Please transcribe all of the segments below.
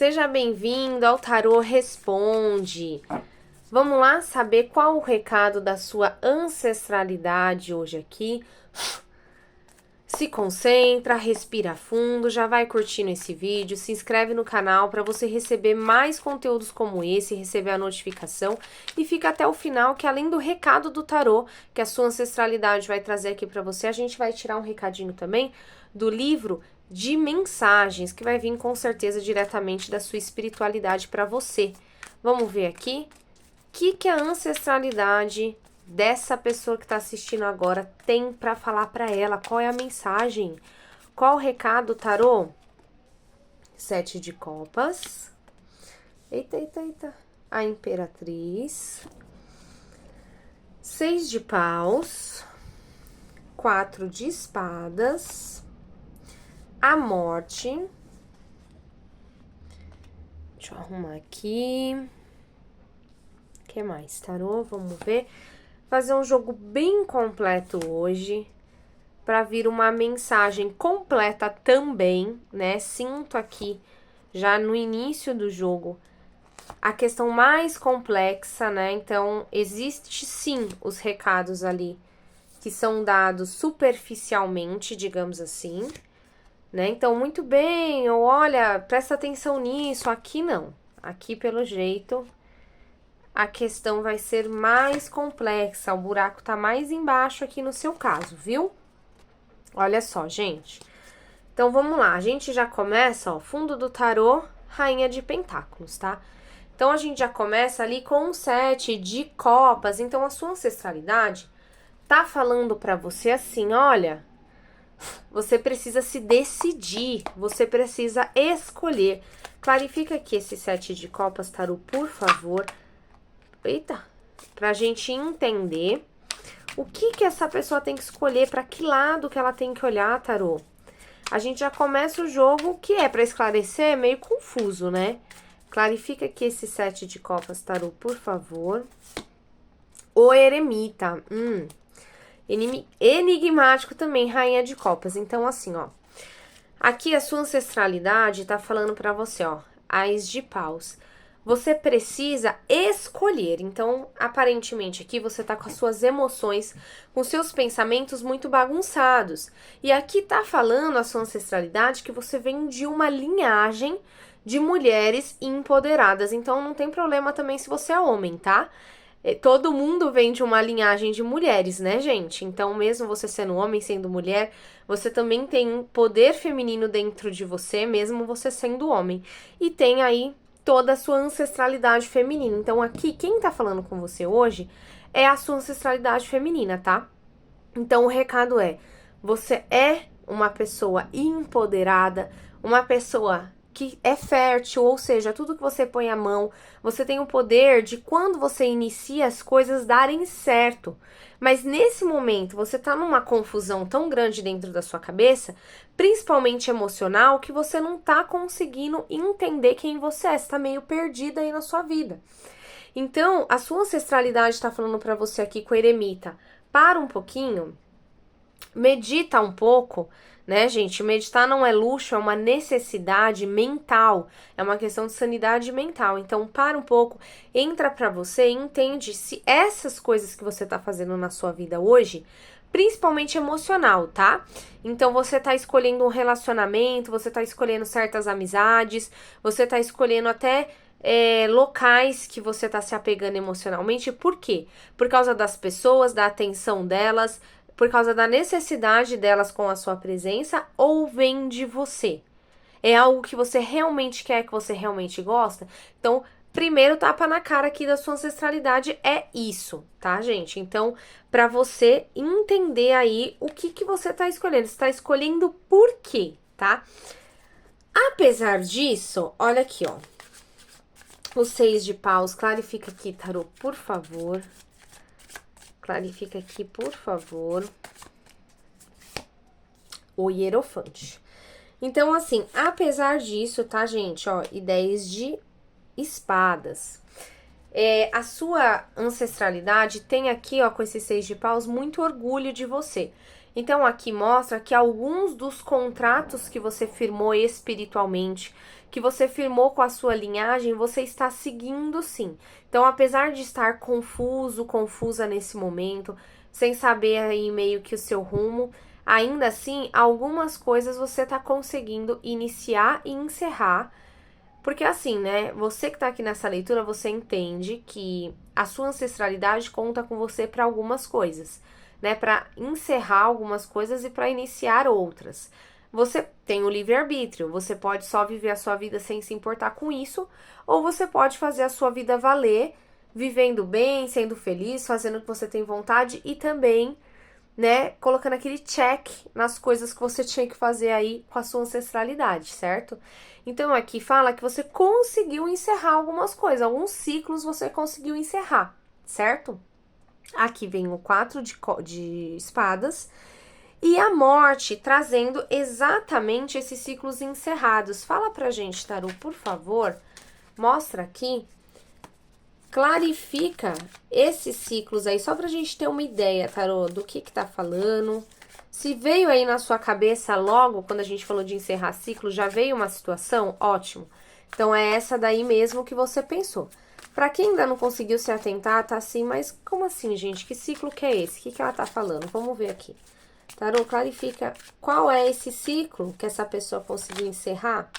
Seja bem-vindo ao Tarô Responde. Vamos lá saber qual o recado da sua ancestralidade hoje aqui. Se concentra, respira fundo, já vai curtindo esse vídeo, se inscreve no canal para você receber mais conteúdos como esse, receber a notificação e fica até o final que além do recado do tarô que a sua ancestralidade vai trazer aqui para você, a gente vai tirar um recadinho também do livro de mensagens que vai vir com certeza diretamente da sua espiritualidade para você. Vamos ver aqui o que a ancestralidade dessa pessoa que está assistindo agora tem para falar para ela, qual é a mensagem, qual o recado, tarô? 7 de copas, eita, a imperatriz, 6 de paus, 4 de espadas, a morte, deixa eu arrumar aqui, o que mais, tarô? Vamos ver. Fazer um jogo bem completo hoje, para vir uma mensagem completa também, né? Sinto aqui, já no início do jogo, a questão mais complexa, né? Então, existe sim os recados ali que são dados superficialmente, digamos assim, né? Então, muito bem, ou olha, presta atenção nisso, aqui não. Aqui, pelo jeito, a questão vai ser mais complexa, o buraco tá mais embaixo aqui no seu caso, viu? Olha só, gente. Então, vamos lá, a gente já começa, ó, fundo do tarô, rainha de pentáculos, tá? Então, a gente já começa ali com um 7 de copas, então a sua ancestralidade tá falando pra você assim, olha, você precisa se decidir, você precisa escolher. Clarifica aqui esse 7 de copas, tarô, por favor. Eita, pra gente entender o que essa pessoa tem que escolher, pra que lado que ela tem que olhar, tarô. A gente já começa o jogo que é pra esclarecer, é meio confuso, né? Clarifica aqui esse 7 de copas, tarô, por favor. O eremita, enigmático também, rainha de copas. Então, assim, ó, aqui a sua ancestralidade tá falando pra você, ó, Ás de paus. Você precisa escolher. Então, aparentemente aqui você tá com as suas emoções, com seus pensamentos muito bagunçados. E aqui tá falando a sua ancestralidade que você vem de uma linhagem de mulheres empoderadas. Então, não tem problema também se você é homem, tá? Todo mundo vem de uma linhagem de mulheres, né, gente? Então, mesmo você sendo homem, sendo mulher, você também tem um poder feminino dentro de você, mesmo você sendo homem. E tem aí toda a sua ancestralidade feminina. Então, aqui, quem tá falando com você hoje é a sua ancestralidade feminina, tá? Então, o recado é, você é uma pessoa empoderada, uma pessoa que é fértil, ou seja, tudo que você põe a mão, você tem o poder de quando você inicia as coisas darem certo. Mas nesse momento você tá numa confusão tão grande dentro da sua cabeça, principalmente emocional, que você não tá conseguindo entender quem você é, você tá meio perdida aí na sua vida. Então, a sua ancestralidade tá falando pra você aqui com o eremita, para um pouquinho, medita um pouco, né, gente? Meditar não é luxo, é uma necessidade mental, é uma questão de sanidade mental. Então, para um pouco, entra pra você e entende se essas coisas que você tá fazendo na sua vida hoje, principalmente emocional, tá? Então, você tá escolhendo um relacionamento, você tá escolhendo certas amizades, você tá escolhendo até locais que você tá se apegando emocionalmente. Por quê? Por causa das pessoas, da atenção delas, por causa da necessidade delas com a sua presença, ou vem de você? É algo que você realmente quer, que você realmente gosta? Então, primeiro tapa na cara aqui da sua ancestralidade é isso, tá, gente? Então, pra você entender aí o que você tá escolhendo. Você tá escolhendo por quê, tá? Apesar disso, olha aqui, ó. O 6 de paus, clarifica aqui, tarô, por favor. Clarifica aqui, por favor. O hierofante. Então, assim, apesar disso, tá, gente, ó, e 10 de espadas. A sua ancestralidade tem aqui, ó, com esses 6 de paus, muito orgulho de você. Então, aqui mostra que alguns dos contratos que você firmou espiritualmente, que você firmou com a sua linhagem, você está seguindo sim. Então, apesar de estar confuso, confusa nesse momento, sem saber aí meio que o seu rumo, ainda assim, algumas coisas você está conseguindo iniciar e encerrar. Porque assim, né? Você que tá aqui nessa leitura, você entende que a sua ancestralidade conta com você para algumas coisas, né? Para encerrar algumas coisas e para iniciar outras. Você tem o livre-arbítrio, você pode só viver a sua vida sem se importar com isso, ou você pode fazer a sua vida valer, vivendo bem, sendo feliz, fazendo o que você tem vontade e também, né, colocando aquele check nas coisas que você tinha que fazer aí com a sua ancestralidade, certo? Então aqui fala que você conseguiu encerrar algumas coisas, alguns ciclos você conseguiu encerrar, certo? Aqui vem o 4 de espadas e a morte trazendo exatamente esses ciclos encerrados. Fala pra gente, Tarô, por favor, mostra aqui, clarifica esses ciclos aí, só pra gente ter uma ideia, Tarô, do que tá falando. Se veio aí na sua cabeça logo, quando a gente falou de encerrar ciclo, já veio uma situação, ótimo. Então é essa daí mesmo que você pensou. Pra quem ainda não conseguiu se atentar, tá assim, mas como assim, gente? Que ciclo que é esse? O que ela tá falando? Vamos ver aqui. Tarô, clarifica qual é esse ciclo que essa pessoa conseguiu encerrar?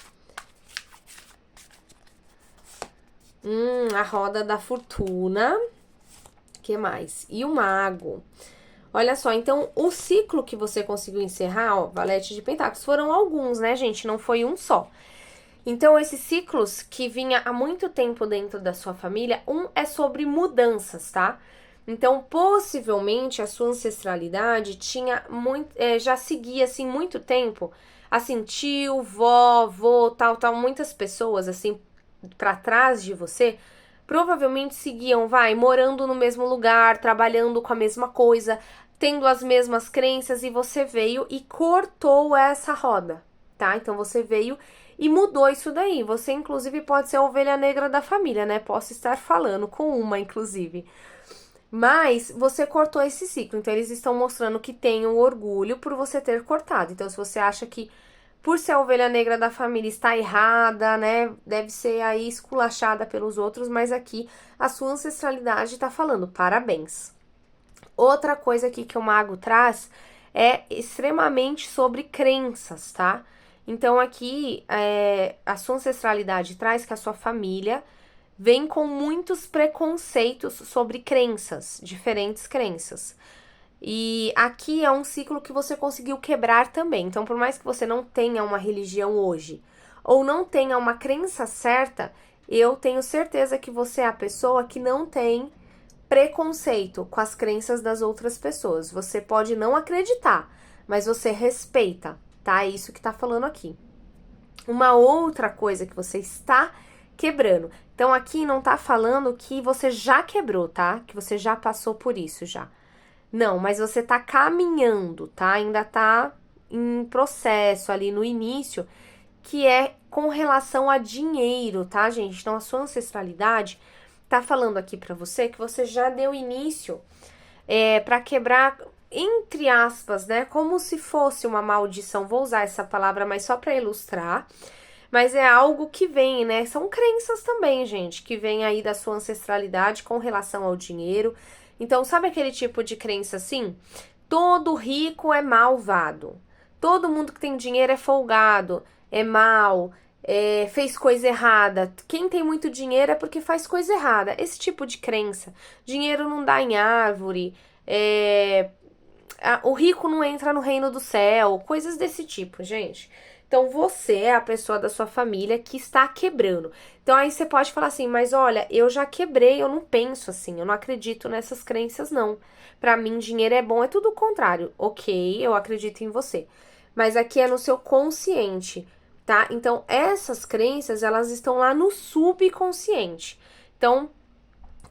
A roda da fortuna. Que mais? E o mago. Olha só, então o ciclo que você conseguiu encerrar, ó, Valete de Pentáculos, foram alguns, né, gente? Não foi um só. Então, esses ciclos que vinha há muito tempo dentro da sua família, um é sobre mudanças, tá? Então, possivelmente, a sua ancestralidade tinha muito, já seguia, assim, muito tempo, assim, tio, vó, vô, tal, muitas pessoas, assim, pra trás de você, provavelmente seguiam, morando no mesmo lugar, trabalhando com a mesma coisa, tendo as mesmas crenças, e você veio e cortou essa roda, tá? Então, você veio e mudou isso daí. Você, inclusive, pode ser a ovelha negra da família, né? Posso estar falando com uma, inclusive. Mas você cortou esse ciclo. Então, eles estão mostrando que tem um orgulho por você ter cortado. Então, se você acha que por ser a ovelha negra da família está errada, né? Deve ser aí esculachada pelos outros, mas aqui a sua ancestralidade tá falando parabéns. Outra coisa aqui que o mago traz é extremamente sobre crenças, tá? Então aqui a sua ancestralidade traz que a sua família vem com muitos preconceitos sobre crenças, diferentes crenças. E aqui é um ciclo que você conseguiu quebrar também. Então, por mais que você não tenha uma religião hoje, ou não tenha uma crença certa, eu tenho certeza que você é a pessoa que não tem preconceito com as crenças das outras pessoas. Você pode não acreditar, mas você respeita, tá? É isso que tá falando aqui. Uma outra coisa que você está quebrando. Então, aqui não tá falando que você já quebrou, tá? Que você já passou por isso já. Não, mas você tá caminhando, tá? Ainda tá em processo ali no início, que é com relação a dinheiro, tá, gente? Então, a sua ancestralidade tá falando aqui pra você que você já deu início pra quebrar, entre aspas, né? Como se fosse uma maldição. Vou usar essa palavra, mas só pra ilustrar. Mas é algo que vem, né? São crenças também, gente, que vem aí da sua ancestralidade com relação ao dinheiro. Então, sabe aquele tipo de crença assim? Todo rico é malvado. Todo mundo que tem dinheiro é folgado, é mal, fez coisa errada. Quem tem muito dinheiro é porque faz coisa errada. Esse tipo de crença. Dinheiro não dá em árvore. O rico não entra no reino do céu. Coisas desse tipo, gente. Então, você é a pessoa da sua família que está quebrando. Então, aí você pode falar assim, mas olha, eu já quebrei, eu não penso assim, eu não acredito nessas crenças, não. Pra mim, dinheiro é bom, é tudo o contrário. Ok, eu acredito em você. Mas aqui é no seu consciente, tá? Então, essas crenças, elas estão lá no subconsciente. Então,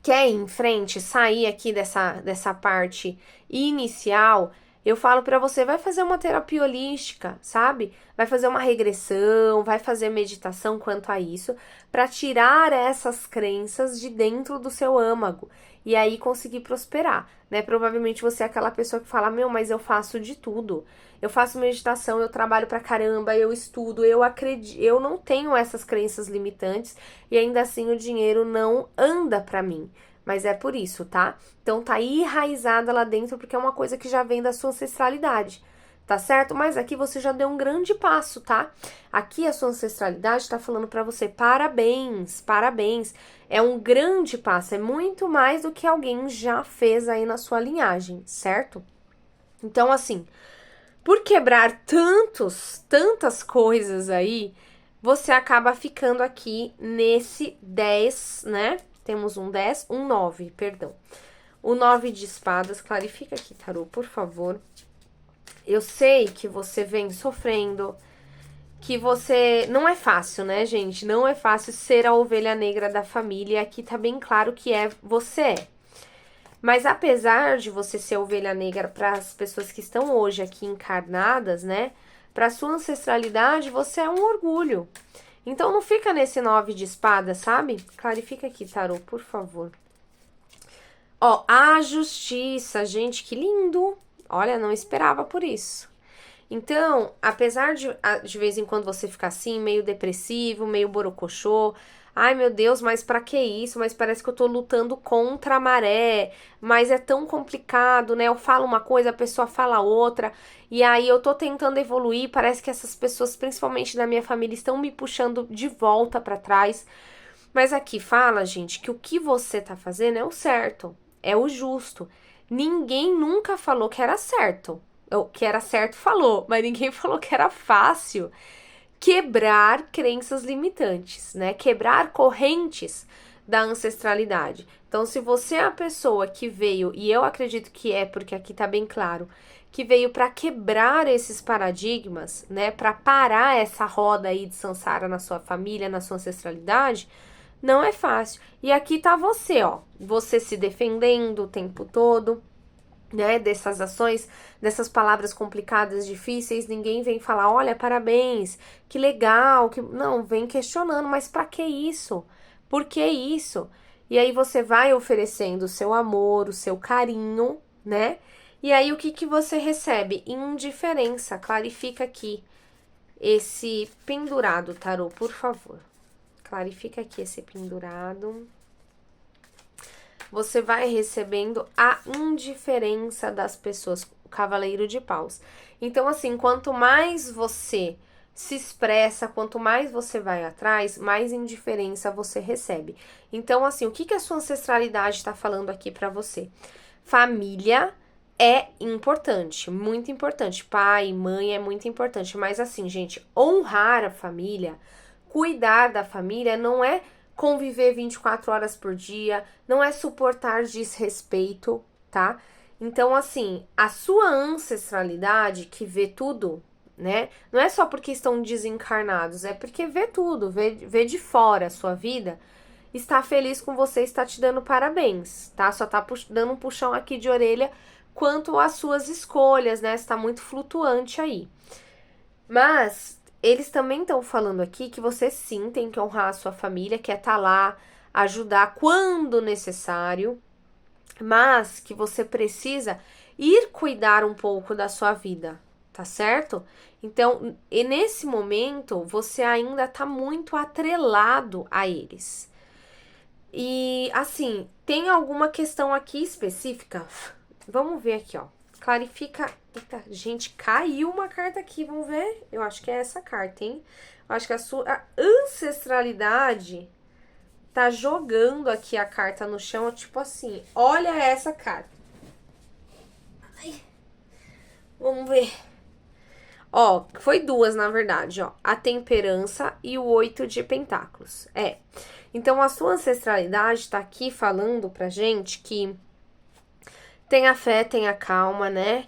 quer ir em frente, sair aqui dessa parte inicial, Eu falo pra você, vai fazer uma terapia holística, sabe? Vai fazer uma regressão, vai fazer meditação quanto a isso, pra tirar essas crenças de dentro do seu âmago e aí conseguir prosperar, né? Provavelmente você é aquela pessoa que fala: "Meu, mas eu faço de tudo. Eu faço meditação, eu trabalho pra caramba, eu estudo, eu acredito, eu não tenho essas crenças limitantes e ainda assim o dinheiro não anda pra mim". Mas é por isso, tá? Então tá enraizada lá dentro porque é uma coisa que já vem da sua ancestralidade, tá certo? Mas aqui você já deu um grande passo, tá? Aqui a sua ancestralidade tá falando pra você: parabéns, parabéns. É um grande passo, é muito mais do que alguém já fez aí na sua linhagem, certo? Então, assim, por quebrar tantas coisas aí, você acaba ficando aqui nesse 10, né? Temos um 10, um 9, perdão. O 9 de espadas, clarifica aqui, tarô, por favor. Eu sei que você vem sofrendo, que você... Não é fácil, né, gente? Não é fácil ser a ovelha negra da família. E aqui tá bem claro que você é. Mas apesar de você ser ovelha negra para as pessoas que estão hoje aqui encarnadas, né? Para sua ancestralidade, você é um orgulho. Então não fica nesse 9 de espada, sabe? Clarifica aqui, tarô, por favor. Ó, a justiça, gente, que lindo. Olha, não esperava por isso. Então, apesar de vez em quando você ficar assim, meio depressivo, meio borocochô, ai meu Deus, mas pra que isso? Mas parece que eu tô lutando contra a maré, mas é tão complicado, né? Eu falo uma coisa, a pessoa fala outra, e aí eu tô tentando evoluir, parece que essas pessoas, principalmente da minha família, estão me puxando de volta pra trás. Mas aqui fala, gente, que o que você tá fazendo é o certo, é o justo. Ninguém nunca falou que era certo. O que era certo falou, mas ninguém falou que era fácil quebrar crenças limitantes, né? Quebrar correntes da ancestralidade. Então, se você é a pessoa que veio, e eu acredito que é, porque aqui tá bem claro, que veio para quebrar esses paradigmas, né? Para parar essa roda aí de samsara na sua família, na sua ancestralidade, não é fácil. E aqui tá você, ó, você se defendendo o tempo todo, né, dessas ações, dessas palavras complicadas, difíceis, ninguém vem falar: olha, parabéns, que legal, que não, vem questionando, mas pra que isso? Por que isso? E aí você vai oferecendo o seu amor, o seu carinho, né? E aí o que que você recebe? Indiferença. Clarifica aqui esse pendurado, tarô, por favor. Clarifica aqui esse pendurado. Você vai recebendo a indiferença das pessoas, o cavaleiro de paus. Então, assim, quanto mais você se expressa, quanto mais você vai atrás, mais indiferença você recebe. Então, assim, o que que a sua ancestralidade está falando aqui para você? Família é importante, muito importante. Pai, mãe é muito importante. Mas, assim, gente, honrar a família, cuidar da família não é conviver 24 horas por dia, não é suportar desrespeito, tá? Então, assim, a sua ancestralidade que vê tudo, né? Não é só porque estão desencarnados, é porque vê tudo, vê de fora a sua vida, está feliz com você, está te dando parabéns, tá? Só tá dando um puxão aqui de orelha quanto às suas escolhas, né? Está muito flutuante aí. Mas eles também estão falando aqui que você sim tem que honrar a sua família, que é estar lá, ajudar quando necessário, mas que você precisa ir cuidar um pouco da sua vida, tá certo? Então, e nesse momento, você ainda tá muito atrelado a eles. E, assim, tem alguma questão aqui específica? Vamos ver aqui, ó. Clarifica. Eita, gente, caiu uma carta aqui, vamos ver? Eu acho que é essa carta, hein? Eu acho que a sua ancestralidade tá jogando aqui a carta no chão, tipo assim, olha essa carta. Ai, vamos ver. Ó, foi duas, na verdade, ó. A temperança e o 8 de pentáculos. É. Então, a sua ancestralidade tá aqui falando pra gente que tenha fé, tenha calma, né?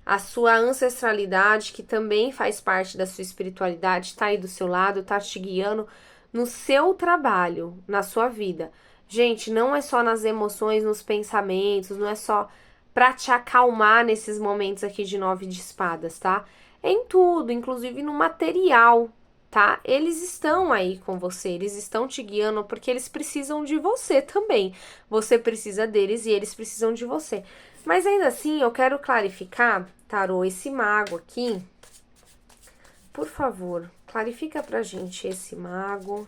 A sua ancestralidade, que também faz parte da sua espiritualidade, tá aí do seu lado, tá te guiando no seu trabalho, na sua vida. Gente, não é só nas emoções, nos pensamentos, não é só pra te acalmar nesses momentos aqui de 9 de espadas, tá? Em tudo, inclusive no material, tá? Eles estão aí com você, eles estão te guiando porque eles precisam de você também. Você precisa deles e eles precisam de você. Mas ainda assim, eu quero clarificar, tarô, esse mago aqui. Por favor, clarifica pra gente esse mago.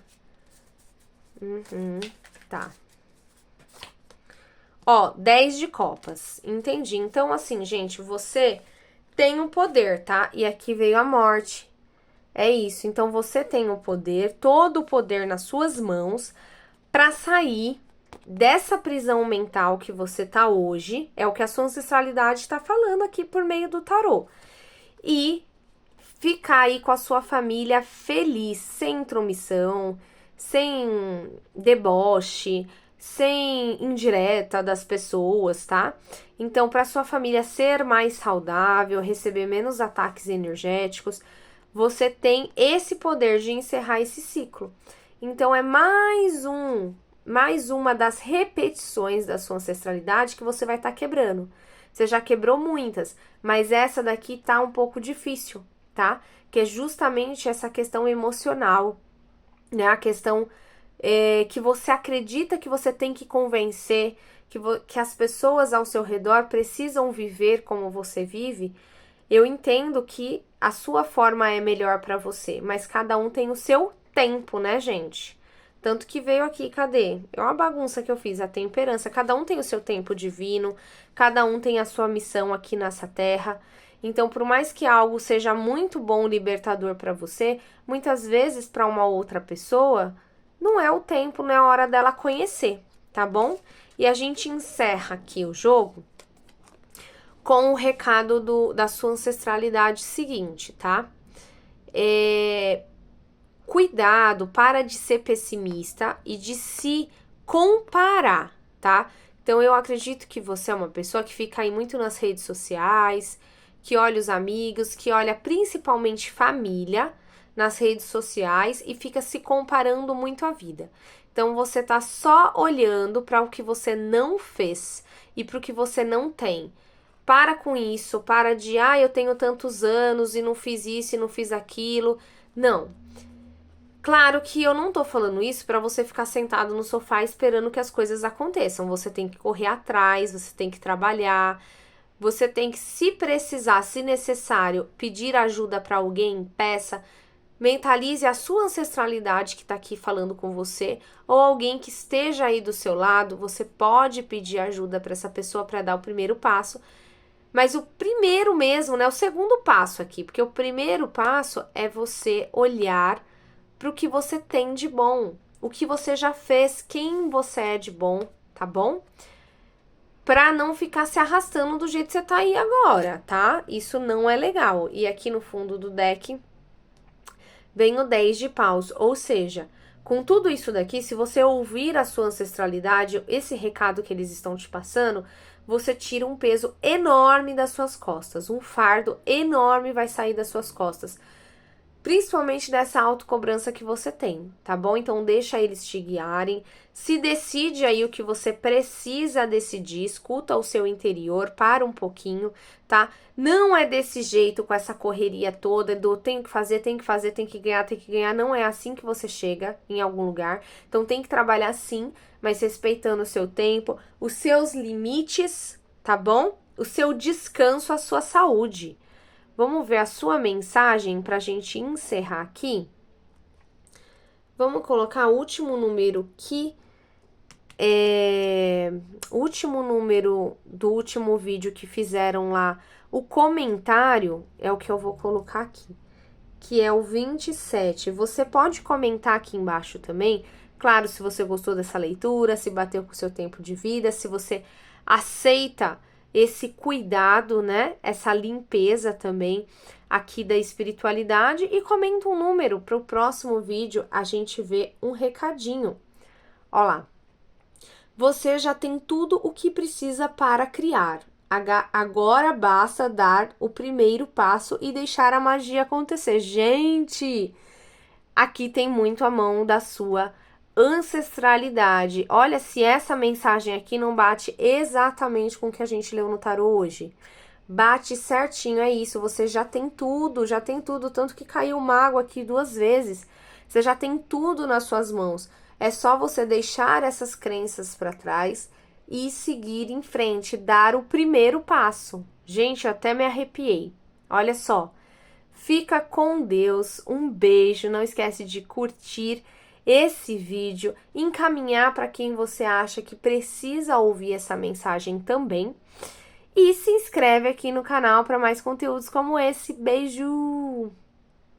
Tá. Ó, 10 de copas. Entendi. Então, assim, gente, você tem o poder, tá? E aqui veio a morte. É isso. Então, você tem o poder, todo o poder nas suas mãos pra sair dessa prisão mental que você tá hoje. É o que a sua ancestralidade tá falando aqui por meio do tarô. E ficar aí com a sua família feliz, sem intromissão, sem deboche, sem indireta das pessoas, tá? Então, para sua família ser mais saudável, receber menos ataques energéticos, você tem esse poder de encerrar esse ciclo. Então, é mais uma das repetições da sua ancestralidade que você vai estar quebrando. Você já quebrou muitas, mas essa daqui tá um pouco difícil, tá? Que é justamente essa questão emocional, né? A questão que você acredita que você tem que convencer, que as pessoas ao seu redor precisam viver como você vive. Eu entendo que a sua forma é melhor para você, mas cada um tem o seu tempo, né, gente? Tanto que veio aqui, cadê? É uma bagunça que eu fiz, a temperança. Cada um tem o seu tempo divino, cada um tem a sua missão aqui nessa terra. Então, por mais que algo seja muito bom, libertador para você, muitas vezes para uma outra pessoa, não é o tempo, não é a hora dela conhecer, tá bom? E a gente encerra aqui o jogo com o recado da sua ancestralidade seguinte, tá? Cuidado, para de ser pessimista e de se comparar, tá? Então, eu acredito que você é uma pessoa que fica aí muito nas redes sociais, que olha os amigos, que olha principalmente família nas redes sociais e fica se comparando muito a vida. Então, você tá só olhando para o que você não fez e para o que você não tem. Para com isso, para de, eu tenho tantos anos e não fiz isso e não fiz aquilo. Não. Claro que eu não tô falando isso para você ficar sentado no sofá esperando que as coisas aconteçam. Você tem que correr atrás, você tem que trabalhar, você tem que, se precisar, se necessário, pedir ajuda para alguém, peça. Mentalize a sua ancestralidade que tá aqui falando com você, ou alguém que esteja aí do seu lado. Você pode pedir ajuda para essa pessoa para dar o primeiro passo. Mas o primeiro mesmo, né? O segundo passo aqui, porque o primeiro passo é você olhar para o que você tem de bom, o que você já fez, quem você é de bom, tá bom? Pra não ficar se arrastando do jeito que você tá aí agora, tá? Isso não é legal. E aqui no fundo do deck vem o 10 de paus, ou seja, com tudo isso daqui, se você ouvir a sua ancestralidade, esse recado que eles estão te passando, você tira um peso enorme das suas costas, um fardo enorme vai sair das suas costas. Principalmente dessa autocobrança que você tem, tá bom? Então deixa eles te guiarem, se decide aí o que você precisa decidir, escuta o seu interior, para um pouquinho, tá? Não é desse jeito, com essa correria toda do tenho que fazer, tem que ganhar, não é assim que você chega em algum lugar. Então tem que trabalhar sim, mas respeitando o seu tempo, os seus limites, tá bom? O seu descanso, a sua saúde. Vamos ver a sua mensagem para a gente encerrar aqui. Vamos colocar o último número o último número do último vídeo que fizeram lá. O comentário é o que eu vou colocar aqui, que é o 27. Você pode comentar aqui embaixo também, claro, se você gostou dessa leitura, se bateu com o seu tempo de vida, se você aceita esse cuidado, né? Essa limpeza também aqui da espiritualidade, e comenta um número para o próximo vídeo a gente ver um recadinho. Ó lá. Você já tem tudo o que precisa para criar. Agora basta dar o primeiro passo e deixar a magia acontecer. Gente, aqui tem muito a mão da sua Ancestralidade. Olha se essa mensagem aqui não bate exatamente com o que a gente leu no tarô hoje. Bate certinho, é isso. Você já tem tudo, tanto que caiu o mago aqui 2 vezes. Você já tem tudo nas suas mãos. É só você deixar essas crenças para trás e seguir em frente, dar o primeiro passo. Gente, eu até me arrepiei. Olha só. Fica com Deus, um beijo, não esquece de curtir esse vídeo, encaminhar para quem você acha que precisa ouvir essa mensagem também e se inscreve aqui no canal para mais conteúdos como esse. Beijo!